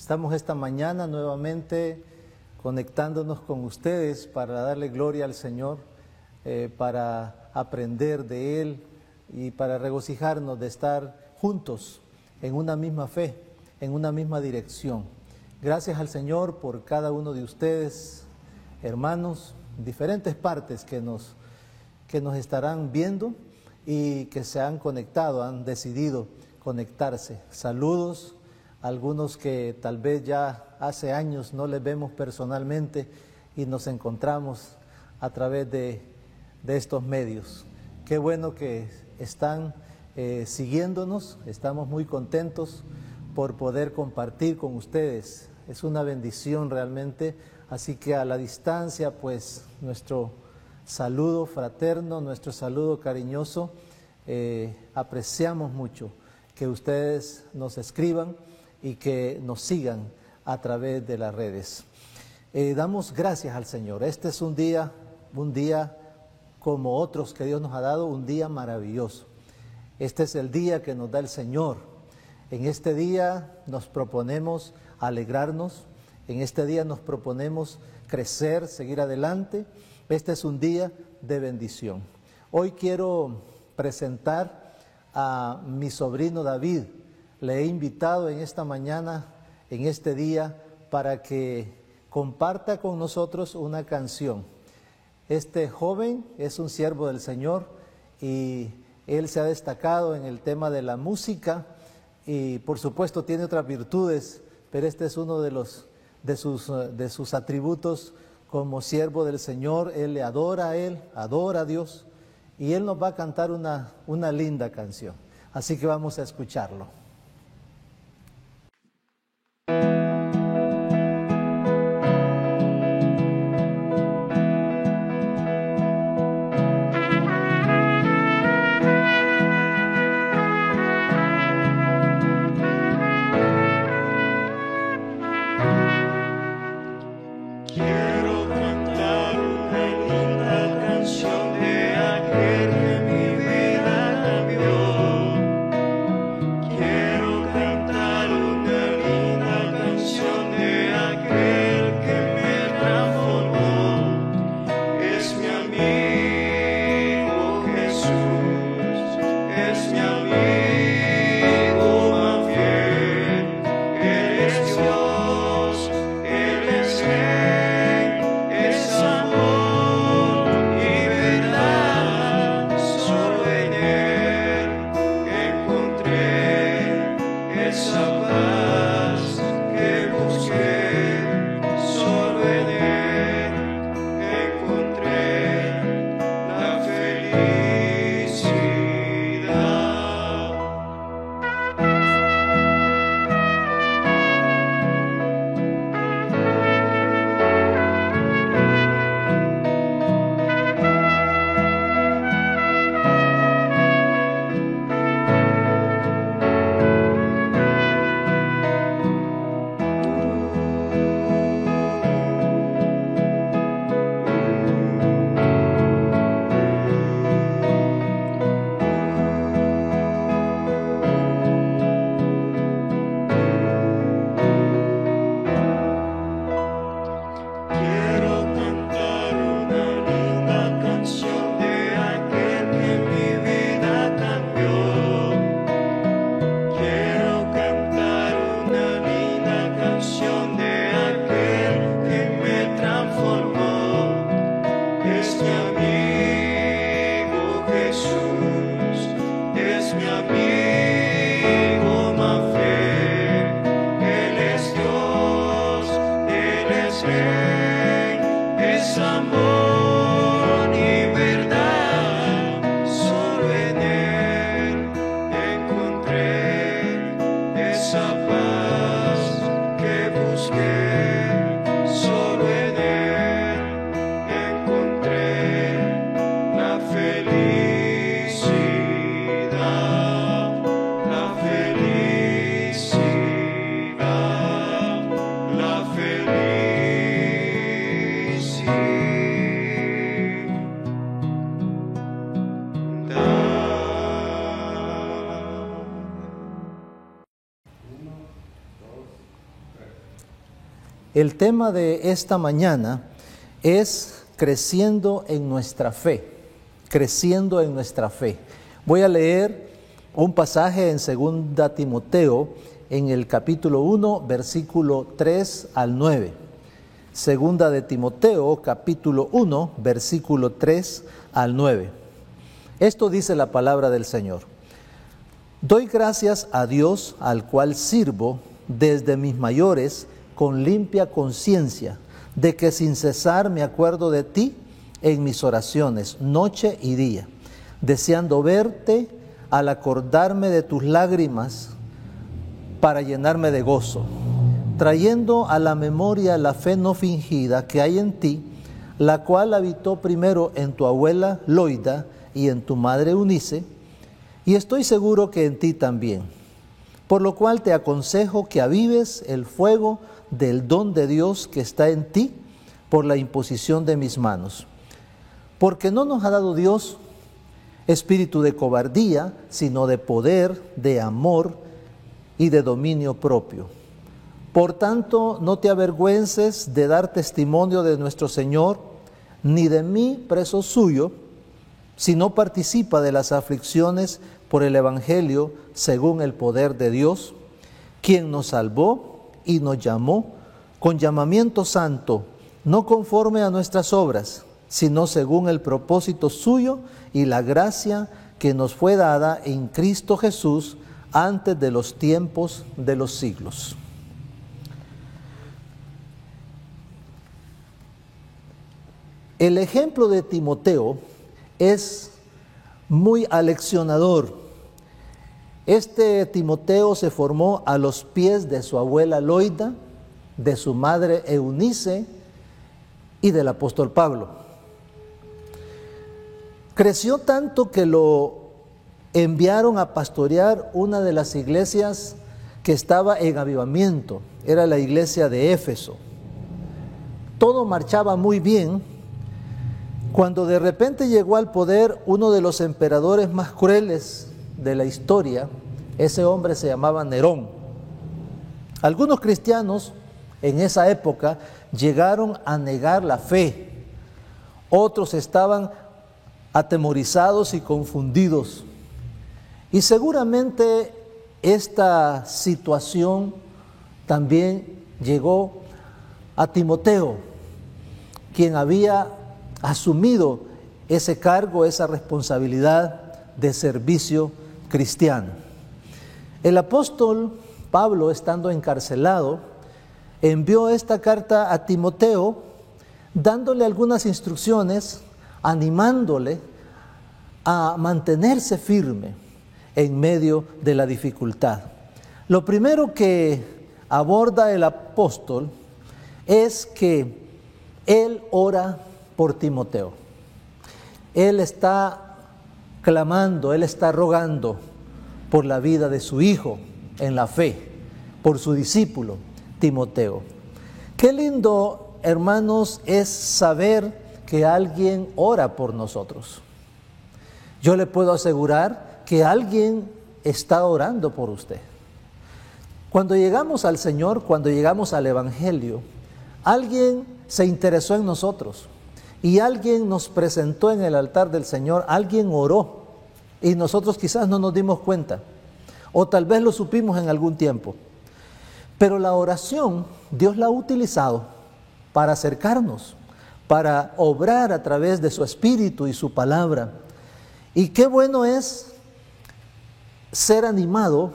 Estamos esta mañana nuevamente conectándonos con ustedes para darle gloria al Señor, para aprender de Él y para regocijarnos de estar juntos en una misma fe, en una misma dirección. Gracias al Señor por cada uno de ustedes, hermanos, en diferentes partes que nos estarán viendo y que se han conectado, han decidido conectarse. Saludos a algunos que tal vez ya hace años no les vemos personalmente y nos encontramos a través de estos medios. Qué bueno que están siguiéndonos, estamos muy contentos por poder compartir con ustedes. Es una bendición realmente, así que a la distancia, pues nuestro saludo fraterno, nuestro saludo cariñoso. Apreciamos mucho que ustedes nos escriban y que nos sigan a través de las redes. Damos gracias al Señor. Este es un día como otros que Dios nos ha dado, un día maravilloso. Este es el día que nos da el Señor. En este día nos proponemos alegrarnos, en este día nos proponemos crecer, seguir adelante. Este es un día de bendición. Hoy quiero presentar a mi sobrino David. Le he invitado en esta mañana, en este día, para que comparta con nosotros una canción. Este joven es un siervo del Señor y él se ha destacado en el tema de la música y por supuesto tiene otras virtudes, pero este es uno de sus atributos como siervo del Señor. Él le adora a Él, adora a Dios y Él nos va a cantar una linda canción. Así que vamos a escucharlo. Yeah. El tema de esta mañana es creciendo en nuestra fe, creciendo en nuestra fe. Voy a leer un pasaje en 2 Timoteo, en el capítulo 1, versículo 3 al 9. 2 de Timoteo, capítulo 1, versículo 3 al 9. Esto dice la palabra del Señor. Doy gracias a Dios, al cual sirvo desde mis mayores con limpia conciencia, de que sin cesar me acuerdo de ti en mis oraciones, noche y día, deseando verte al acordarme de tus lágrimas para llenarme de gozo, trayendo a la memoria la fe no fingida que hay en ti, la cual habitó primero en tu abuela Loida y en tu madre Eunice, y estoy seguro que en ti también. Por lo cual te aconsejo que avives el fuego del don de Dios que está en ti por la imposición de mis manos. Porque no nos ha dado Dios espíritu de cobardía, sino de poder, de amor y de dominio propio. Por tanto, no te avergüences de dar testimonio de nuestro Señor, ni de mí, preso suyo, sino participa de las aflicciones por el Evangelio según el poder de Dios, quien nos salvó y nos llamó con llamamiento santo, no conforme a nuestras obras, sino según el propósito suyo y la gracia que nos fue dada en Cristo Jesús antes de los tiempos de los siglos. El ejemplo de Timoteo es muy aleccionador. Este Timoteo se formó a los pies de su abuela Loida, de su madre Eunice y del apóstol Pablo. Creció tanto que lo enviaron a pastorear una de las iglesias que estaba en avivamiento, era la iglesia de Éfeso. Todo marchaba muy bien, cuando de repente llegó al poder uno de los emperadores más crueles de la historia. Ese hombre se llamaba Nerón. Algunos cristianos en esa época llegaron a negar la fe. Otros estaban atemorizados y confundidos. Y seguramente esta situación también llegó a Timoteo, quien había asumido ese cargo, esa responsabilidad de servicio cristiano. El apóstol Pablo, estando encarcelado, envió esta carta a Timoteo, dándole algunas instrucciones, animándole a mantenerse firme en medio de la dificultad. Lo primero que aborda el apóstol es que él ora por Timoteo. Él está clamando, él está rogando por la vida de su hijo en la fe, por su discípulo Timoteo. Qué lindo, hermanos, es saber que alguien ora por nosotros. Yo le puedo asegurar que alguien está orando por usted. Cuando llegamos al Señor, cuando llegamos al Evangelio, alguien se interesó en nosotros. Y alguien nos presentó en el altar del Señor, alguien oró y nosotros quizás no nos dimos cuenta, o tal vez lo supimos en algún tiempo. Pero la oración Dios la ha utilizado para acercarnos, para obrar a través de su Espíritu y su palabra. Y qué bueno es ser animado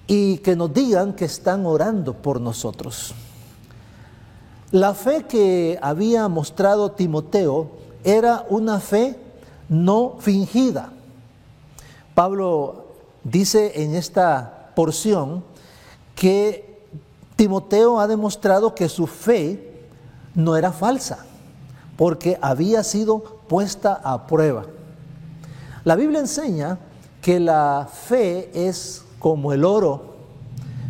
y que nos digan que están orando por nosotros. La fe que había mostrado Timoteo era una fe no fingida. Pablo dice en esta porción que Timoteo ha demostrado que su fe no era falsa, porque había sido puesta a prueba. La Biblia enseña que la fe es como el oro,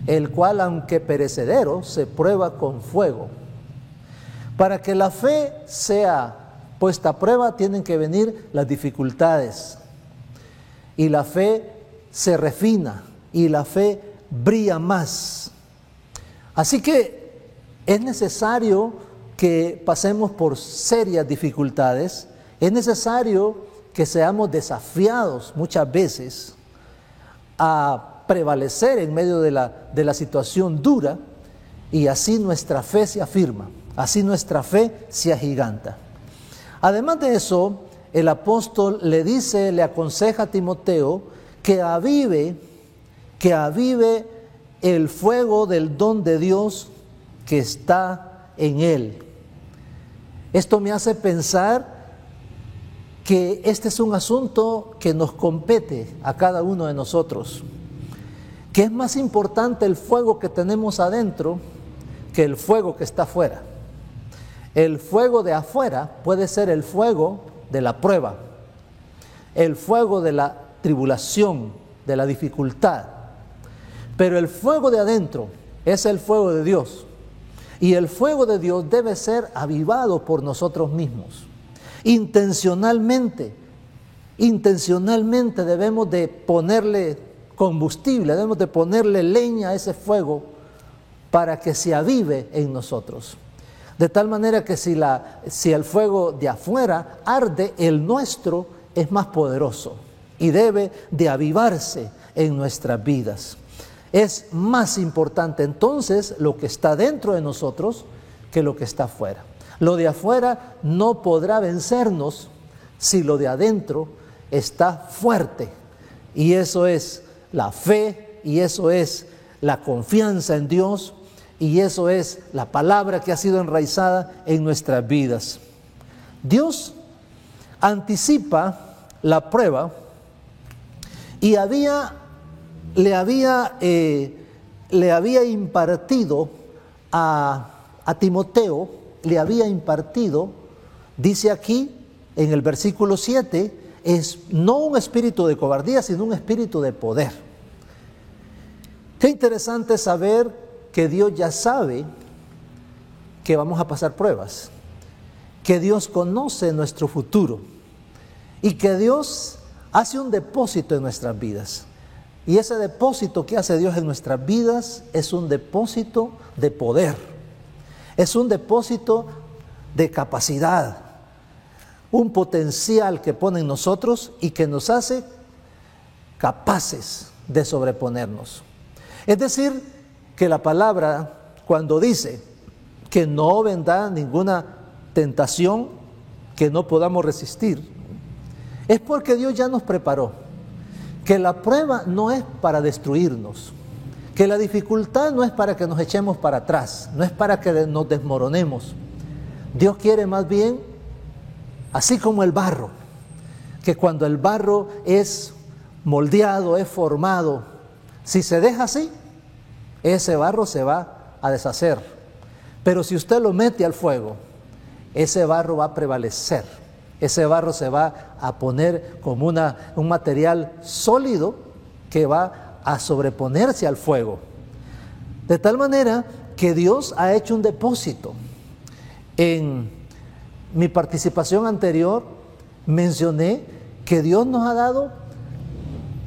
el cual, aunque perecedero, se prueba con fuego. Para que la fe sea puesta a prueba, tienen que venir las dificultades. Y la fe se refina y la fe brilla más. Así que Es necesario que pasemos por serias dificultades, es necesario que seamos desafiados muchas veces a prevalecer en medio de la situación dura, y así nuestra fe se afirma, así nuestra fe se agiganta. Además de eso, el apóstol le aconseja a Timoteo que avive el fuego del don de Dios que está en él. Esto me hace pensar que este es un asunto que nos compete a cada uno de nosotros, que es más importante el fuego que tenemos adentro que el fuego que está afuera. El fuego de afuera puede ser el fuego de la prueba, el fuego de la tribulación, de la dificultad, pero el fuego de adentro es el fuego de Dios, y el fuego de Dios debe ser avivado por nosotros mismos. Intencionalmente debemos de ponerle combustible, debemos de ponerle leña a ese fuego para que se avive en nosotros. De tal manera que si el fuego de afuera arde, el nuestro es más poderoso y debe de avivarse en nuestras vidas. Es más importante entonces lo que está dentro de nosotros que lo que está afuera. Lo de afuera no podrá vencernos si lo de adentro está fuerte. Y eso es la fe, y eso es la confianza en Dios, y eso es la palabra que ha sido enraizada en nuestras vidas. Dios anticipa la prueba y le había impartido a Timoteo, le había impartido, dice aquí en el versículo 7, es no un espíritu de cobardía, sino un espíritu de poder. Qué interesante saber que Dios ya sabe que vamos a pasar pruebas, que Dios conoce nuestro futuro y que Dios hace un depósito en nuestras vidas. Y ese depósito que hace Dios en nuestras vidas es un depósito de poder, es un depósito de capacidad, un potencial que pone en nosotros y que nos hace capaces de sobreponernos. Es decir, que la palabra, cuando dice que no vendrá ninguna tentación que no podamos resistir, es porque Dios ya nos preparó, que la prueba no es para destruirnos, que la dificultad no es para que nos echemos para atrás, no es para que nos desmoronemos. Dios quiere más bien, así como el barro, que cuando el barro es moldeado, es formado, si se deja así, ese barro se va a deshacer. Pero si usted lo mete al fuego, ese barro va a prevalecer. Ese barro se va a poner como un material sólido que va a sobreponerse al fuego. De tal manera que Dios ha hecho un depósito. En mi participación anterior mencioné que Dios nos ha dado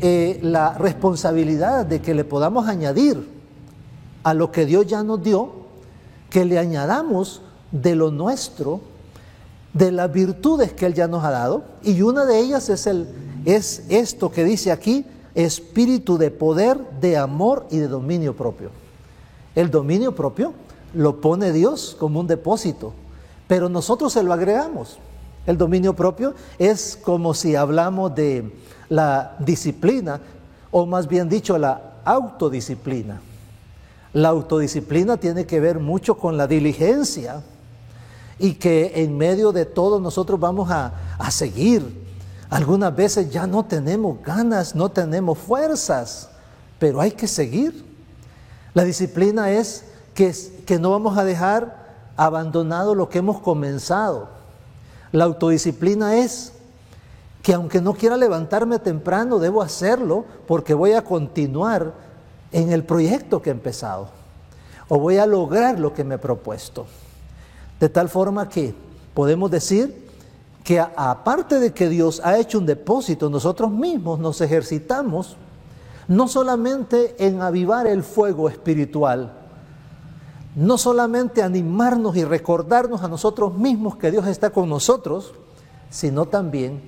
la responsabilidad de que le podamos añadir a lo que Dios ya nos dio, que le añadamos de lo nuestro, de las virtudes que Él ya nos ha dado, y una de ellas es esto que dice aquí: espíritu de poder, de amor y de dominio propio. El dominio propio lo pone Dios como un depósito, pero nosotros se lo agregamos. El dominio propio es como si hablamos de la disciplina, o más bien dicho, la autodisciplina. La autodisciplina tiene que ver mucho con la diligencia, y que en medio de todo nosotros vamos a seguir. Algunas veces ya no tenemos ganas, no tenemos fuerzas, pero hay que seguir. La disciplina es que no vamos a dejar abandonado lo que hemos comenzado. La autodisciplina es que aunque no quiera levantarme temprano, debo hacerlo porque voy a continuar en el proyecto que he empezado, o voy a lograr lo que me he propuesto. De tal forma que podemos decir que aparte de que Dios ha hecho un depósito, nosotros mismos nos ejercitamos no solamente en avivar el fuego espiritual, no solamente animarnos y recordarnos a nosotros mismos que Dios está con nosotros, sino también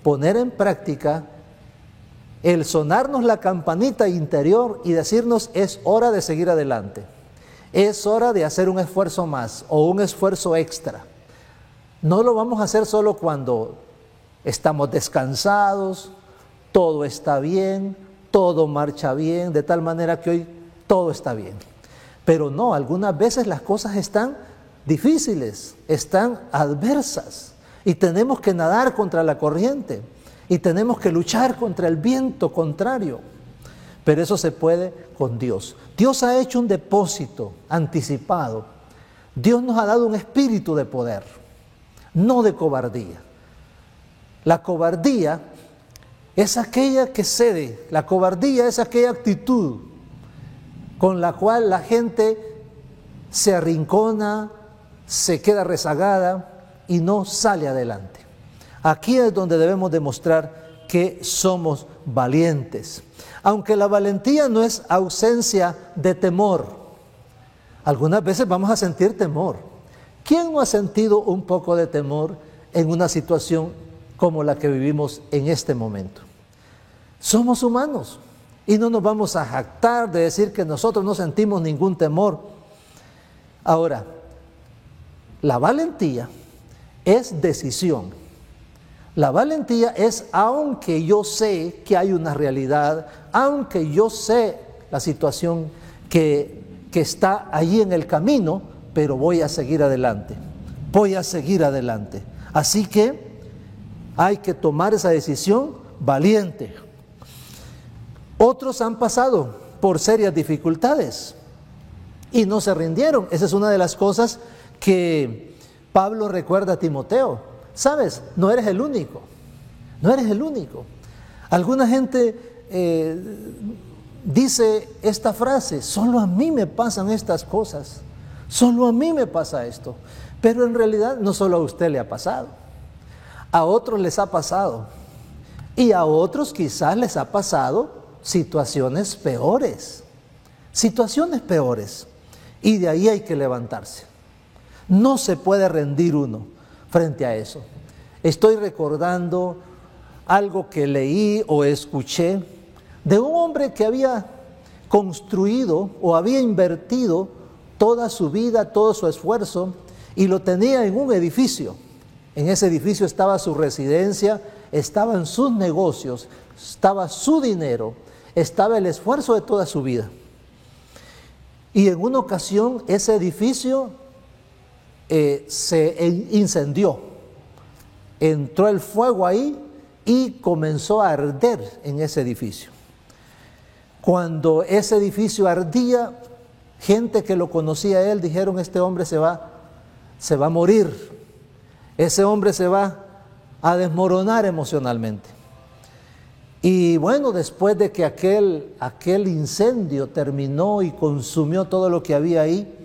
poner en práctica el sonarnos la campanita interior y decirnos: es hora de seguir adelante, es hora de hacer un esfuerzo más o un esfuerzo extra. No lo vamos a hacer solo cuando estamos descansados, todo está bien, todo marcha bien, de tal manera que hoy todo está bien. Pero no, algunas veces las cosas están difíciles, están adversas y tenemos que nadar contra la corriente y tenemos que luchar contra el viento contrario. Pero eso se puede con Dios. Dios ha hecho un depósito anticipado. Dios nos ha dado un espíritu de poder, no de cobardía. La cobardía es aquella que cede, la cobardía es aquella actitud con la cual la gente se arrincona, se queda rezagada y no sale adelante. Aquí es donde debemos demostrar que somos valientes. Aunque la valentía no es ausencia de temor, algunas veces vamos a sentir temor. ¿Quién no ha sentido un poco de temor en una situación como la que vivimos en este momento? Somos humanos y no nos vamos a jactar de decir que nosotros no sentimos ningún temor. Ahora, la valentía es decisión. La valentía es, aunque yo sé que hay una realidad, aunque yo sé la situación que está allí en el camino, pero voy a seguir adelante, voy a seguir adelante. Así que hay que tomar esa decisión valiente. Otros han pasado por serias dificultades y no se rindieron. Esa es una de las cosas que Pablo recuerda a Timoteo. ¿Sabes? No eres el único, no eres el único. Alguna gente dice esta frase: solo a mí me pasan estas cosas, solo a mí me pasa esto. Pero en realidad no solo a usted le ha pasado, a otros les ha pasado y a otros quizás les ha pasado situaciones peores, y de ahí hay que levantarse. No se puede rendir uno frente a eso. Estoy recordando algo que leí o escuché de un hombre que había construido o había invertido toda su vida, todo su esfuerzo, y lo tenía en un edificio. En ese edificio estaba su residencia, estaban sus negocios, estaba su dinero, estaba el esfuerzo de toda su vida. Y en una ocasión ese edificio se incendió, entró el fuego ahí y comenzó a arder en ese edificio. Cuando ese edificio ardía, gente que lo conocía a él dijeron: este hombre se va a morir, ese hombre se va a desmoronar emocionalmente. Y bueno, después de que aquel incendio terminó y consumió todo lo que había ahí,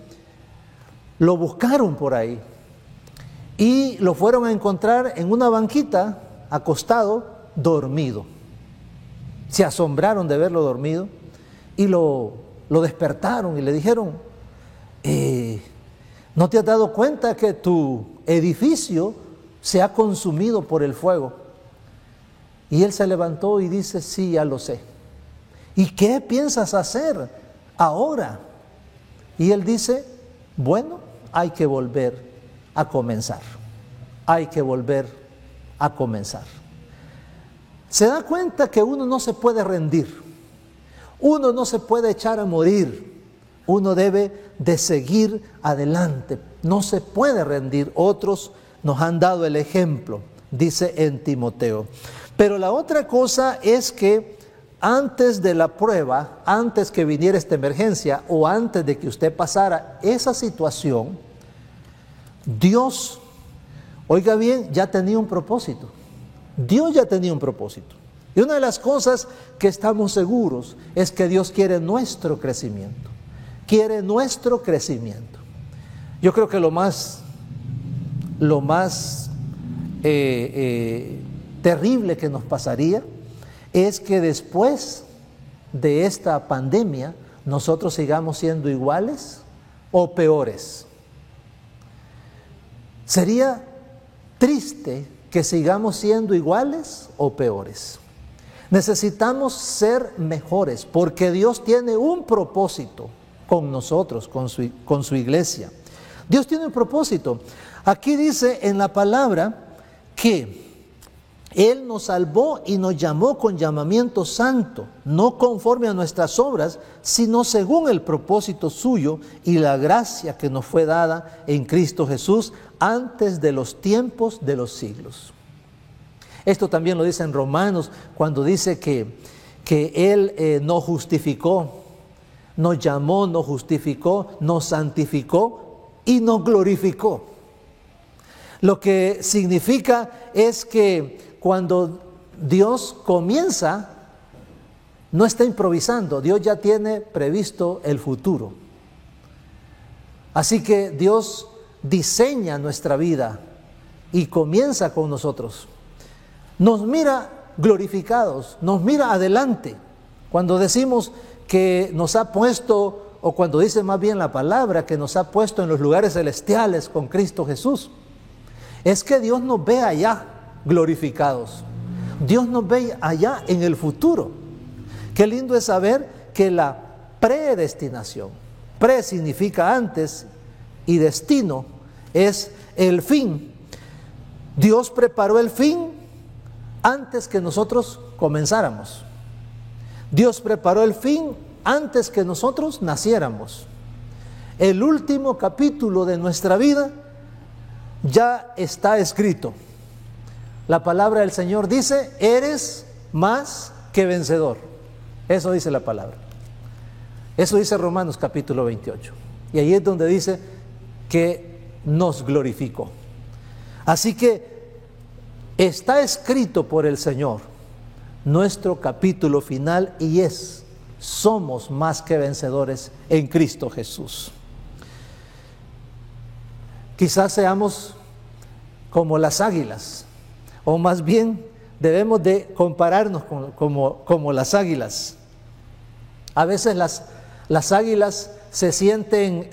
lo buscaron por ahí y lo fueron a encontrar en una banquita, acostado, dormido. Se asombraron de verlo dormido y lo despertaron y le dijeron: ¿no te has dado cuenta que tu edificio se ha consumido por el fuego? Y él se levantó y dice: sí, ya lo sé. ¿Y qué piensas hacer ahora? Y él dice: bueno, hay que volver a comenzar. Hay que volver a comenzar. Se da cuenta que uno no se puede rendir. Uno no se puede echar a morir. Uno debe de seguir adelante. No se puede rendir. Otros nos han dado el ejemplo, dice en Timoteo. Pero la otra cosa es que antes de la prueba, antes que viniera esta emergencia o antes de que usted pasara esa situación, Dios, oiga bien, ya tenía un propósito. Dios ya tenía un propósito. Y una de las cosas que estamos seguros es que Dios quiere nuestro crecimiento. Quiere nuestro crecimiento. Yo creo que lo más terrible que nos pasaría es que después de esta pandemia nosotros sigamos siendo iguales o peores. Sería triste que sigamos siendo iguales o peores. Necesitamos ser mejores porque Dios tiene un propósito con nosotros, con su iglesia. Dios tiene un propósito. Aquí dice en la palabra que Él nos salvó y nos llamó con llamamiento santo, no conforme a nuestras obras, sino según el propósito suyo y la gracia que nos fue dada en Cristo Jesús antes de los tiempos de los siglos. Esto también lo dice en Romanos, cuando dice que Él nos justificó, nos llamó, nos justificó, nos santificó y nos glorificó. Lo que significa es que cuando Dios comienza, no está improvisando, Dios ya tiene previsto el futuro. Así que Dios diseña nuestra vida y comienza con nosotros. Nos mira glorificados, nos mira adelante. Cuando decimos que nos ha puesto, o cuando dice más bien la palabra, que nos ha puesto en los lugares celestiales con Cristo Jesús, es que Dios nos ve allá glorificados. Dios nos ve allá en el futuro. Qué lindo es saber que la predestinación, pre significa antes y destino es el fin. Dios preparó el fin antes que nosotros comenzáramos. Dios preparó el fin antes que nosotros naciéramos. El último capítulo de nuestra vida ya está escrito. La palabra del Señor dice, eres más que vencedor. Eso dice la palabra. Eso dice Romanos capítulo 28. Y ahí es donde dice que nos glorificó. Así que está escrito por el Señor nuestro capítulo final y somos más que vencedores en Cristo Jesús. Quizás seamos como las águilas, o más bien debemos de compararnos como las águilas. A veces las águilas se sienten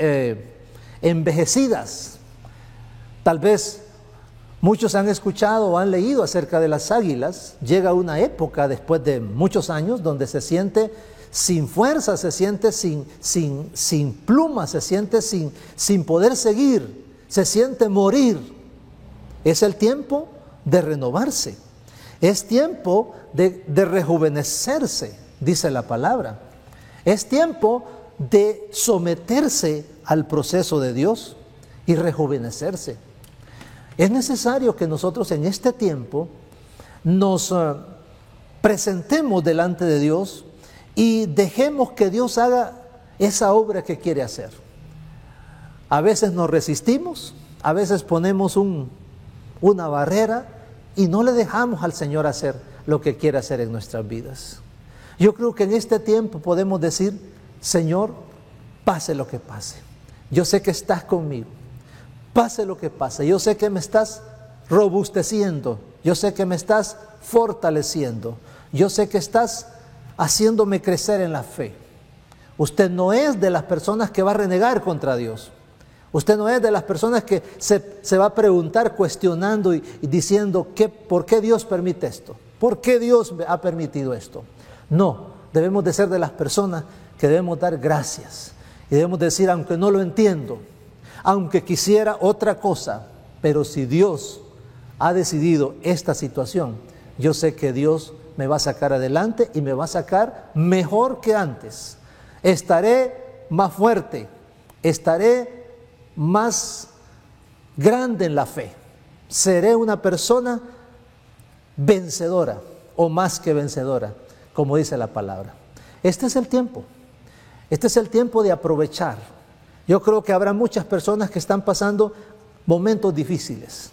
envejecidas. Tal vez muchos han escuchado o han leído acerca de las águilas. Llega una época después de muchos años donde se siente sin fuerza, se siente sin plumas, se siente sin poder seguir, se siente morir. Es el tiempo de renovarse, es tiempo de rejuvenecerse, dice la palabra. Es tiempo de someterse al proceso de Dios y rejuvenecerse. Es necesario que nosotros en este tiempo nos presentemos delante de Dios y dejemos que Dios haga esa obra que quiere hacer. A veces nos resistimos, a veces ponemos una barrera y no le dejamos al Señor hacer lo que quiere hacer en nuestras vidas. Yo creo que en este tiempo podemos decir, Señor, pase lo que pase. Yo sé que estás conmigo. Pase lo que pase, yo sé que me estás robusteciendo, yo sé que me estás fortaleciendo, yo sé que estás haciéndome crecer en la fe. Usted no es de las personas que va a renegar contra Dios. Usted no es de las personas que se va a preguntar, cuestionando y diciendo, ¿por qué Dios permite esto? ¿Por qué Dios ha permitido esto? No, debemos de ser de las personas que debemos dar gracias. Y debemos decir, aunque no lo entiendo, aunque quisiera otra cosa, pero si Dios ha decidido esta situación, yo sé que Dios me va a sacar adelante y me va a sacar mejor que antes. Estaré más fuerte, estaré más grande en la fe, seré una persona vencedora o más que vencedora, como dice la palabra. Este es el tiempo de aprovechar. Yo creo que habrá muchas personas que están pasando momentos difíciles,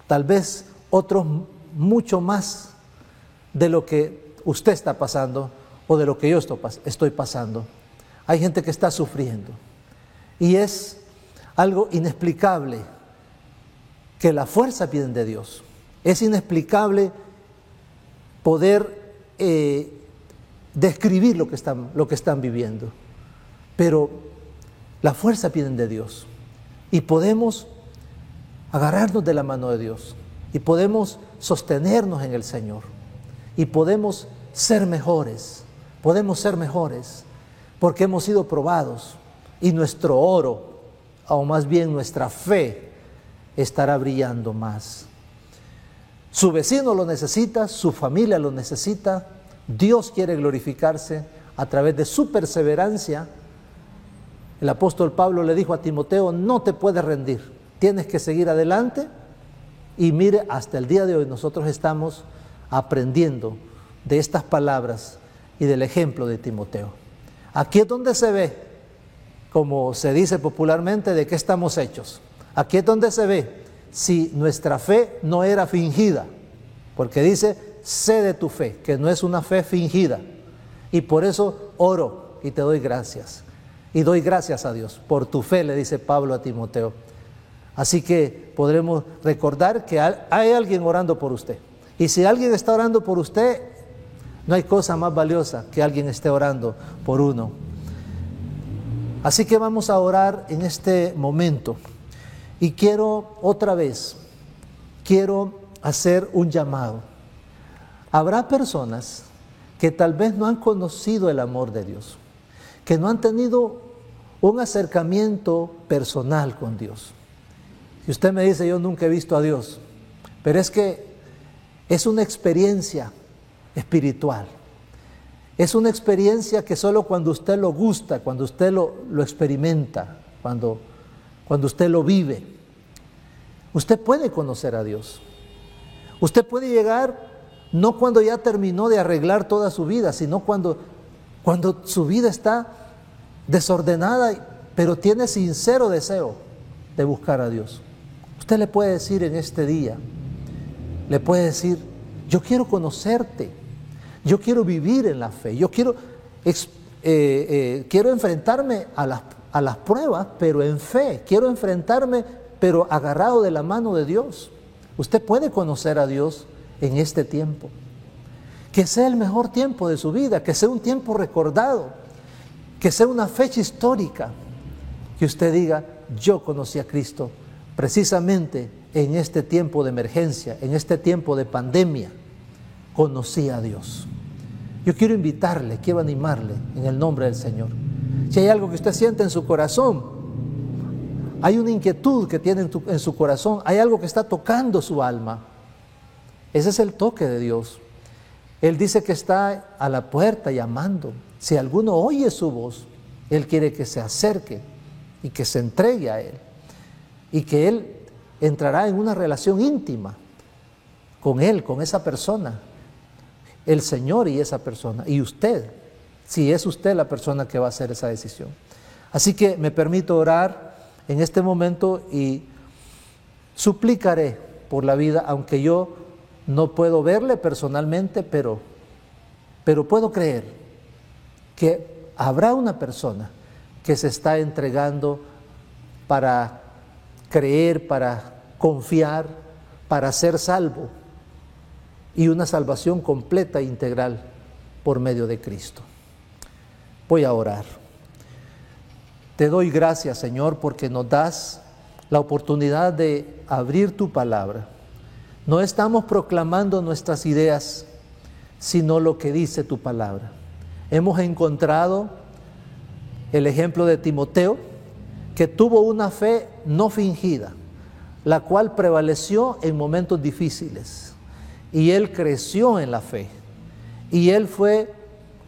tal vez otros mucho más de lo que usted está pasando o de lo que yo estoy pasando. Hay gente que está sufriendo y es algo inexplicable que la fuerza viene de Dios. Es inexplicable poder describir lo que están viviendo, pero La fuerza viene de Dios. Y podemos agarrarnos de la mano de Dios. Y podemos sostenernos en el Señor. Y podemos ser mejores. Podemos ser mejores. Porque hemos sido probados. Y nuestro oro, o más bien nuestra fe, estará brillando más. Su vecino lo necesita, su familia lo necesita. Dios quiere glorificarse a través de su perseverancia. El apóstol Pablo le dijo a Timoteo: no te puedes rendir, tienes que seguir adelante. Y mire, hasta el día de hoy nosotros estamos aprendiendo de estas palabras y del ejemplo de Timoteo. Aquí es donde se ve, como se dice popularmente, de qué estamos hechos. Aquí es donde se ve si nuestra fe no era fingida, porque dice: sé de tu fe, que no es una fe fingida. Y por eso oro y te doy gracias. Y doy gracias a Dios por tu fe, le dice Pablo a Timoteo. Así que podremos recordar que hay alguien orando por usted. Y si alguien está orando por usted, no hay cosa más valiosa que alguien esté orando por uno. Así que vamos a orar en este momento. Y quiero hacer un llamado. Habrá personas que tal vez no han conocido el amor de Dios, que no han tenido un acercamiento personal con Dios. Si usted me dice: yo nunca he visto a Dios, pero es que es una experiencia espiritual. Es una experiencia que solo cuando usted lo gusta, cuando usted lo experimenta, cuando usted lo vive, usted puede conocer a Dios. Usted puede llegar no cuando ya terminó de arreglar toda su vida, sino cuando su vida está desordenada, pero tiene sincero deseo de buscar a Dios. Usted le puede decir en este día, le puede decir: yo quiero conocerte, yo quiero vivir en la fe, yo quiero enfrentarme a las pruebas, pero en fe, quiero enfrentarme, pero agarrado de la mano de Dios. Usted puede conocer a Dios en este tiempo. Que sea el mejor tiempo de su vida, que sea un tiempo recordado, que sea una fecha histórica, que usted diga: yo conocí a Cristo precisamente en este tiempo de emergencia, en este tiempo de pandemia, conocí a Dios. Yo quiero invitarle, quiero animarle en el nombre del Señor. Si hay algo que usted siente en su corazón, hay una inquietud que tiene en su corazón, hay algo que está tocando su alma, ese es el toque de Dios. Él dice que está a la puerta llamando. Si alguno oye su voz, Él quiere que se acerque y que se entregue a Él. Y que Él entrará en una relación íntima con Él, con esa persona. El Señor y esa persona. Y usted, si es usted la persona que va a hacer esa decisión. Así que me permito orar en este momento y suplicaré por la vida, aunque yo no puedo verle personalmente, pero puedo creer que habrá una persona que se está entregando para creer, para confiar, para ser salvo, y una salvación completa e integral por medio de Cristo. Voy a orar. Te doy gracias, Señor, porque nos das la oportunidad de abrir tu palabra. No estamos proclamando nuestras ideas, sino lo que dice tu palabra. Hemos encontrado el ejemplo de Timoteo, que tuvo una fe no fingida, la cual prevaleció en momentos difíciles. Y él creció en la fe. Y él fue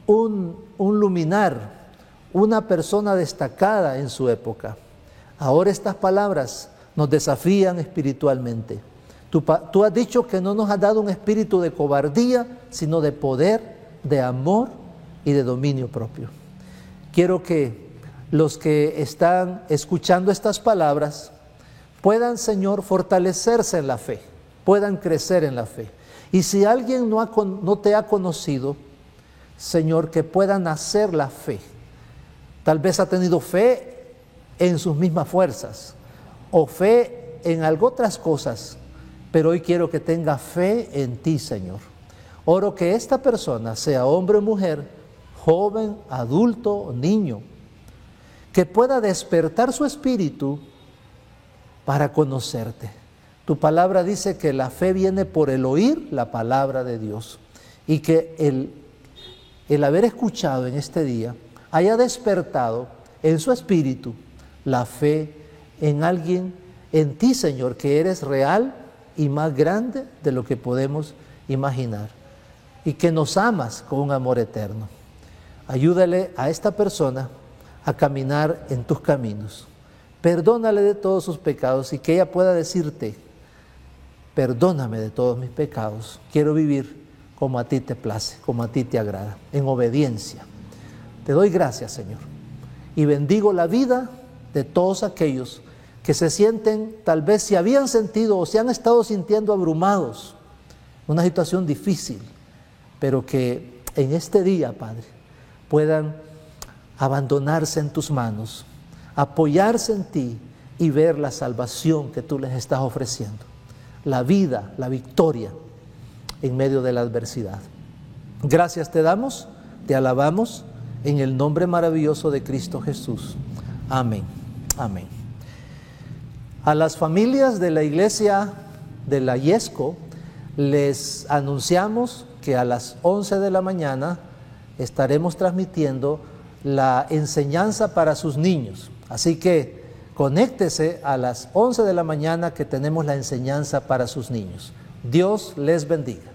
un luminar, una persona destacada en su época. Ahora estas palabras nos desafían espiritualmente. Tú has dicho que no nos has dado un espíritu de cobardía, sino de poder, de amor y de dominio propio. Quiero que los que están escuchando estas palabras puedan, Señor, fortalecerse en la fe, puedan crecer en la fe. Y si alguien no te ha conocido, Señor, que pueda nacer la fe. Tal vez ha tenido fe en sus mismas fuerzas o fe en algo otras cosas, pero hoy quiero que tenga fe en ti, Señor. Oro que esta persona, sea hombre o mujer, joven, adulto o niño, que pueda despertar su espíritu para conocerte. Tu palabra dice que la fe viene por el oír la palabra de Dios, y que el haber escuchado en este día haya despertado en su espíritu la fe en alguien, en ti, Señor, que eres real y más grande de lo que podemos imaginar, y que nos amas con un amor eterno. Ayúdale a esta persona a caminar en tus caminos. Perdónale de todos sus pecados, y que ella pueda decirte: perdóname de todos mis pecados, quiero vivir como a ti te place, como a ti te agrada, en obediencia. Te doy gracias, Señor, y bendigo la vida de todos aquellos que se sienten, tal vez se habían sentido o se han estado sintiendo abrumados, una situación difícil, pero que en este día, Padre, puedan abandonarse en tus manos, apoyarse en ti y ver la salvación que tú les estás ofreciendo, la vida, la victoria en medio de la adversidad. Gracias te damos, te alabamos, en el nombre maravilloso de Cristo Jesús. Amén. Amén. A las familias de la iglesia de la Yesco les anunciamos que a las 11 de la mañana estaremos transmitiendo la enseñanza para sus niños. Así que conéctese a las 11 de la mañana, que tenemos la enseñanza para sus niños. Dios les bendiga.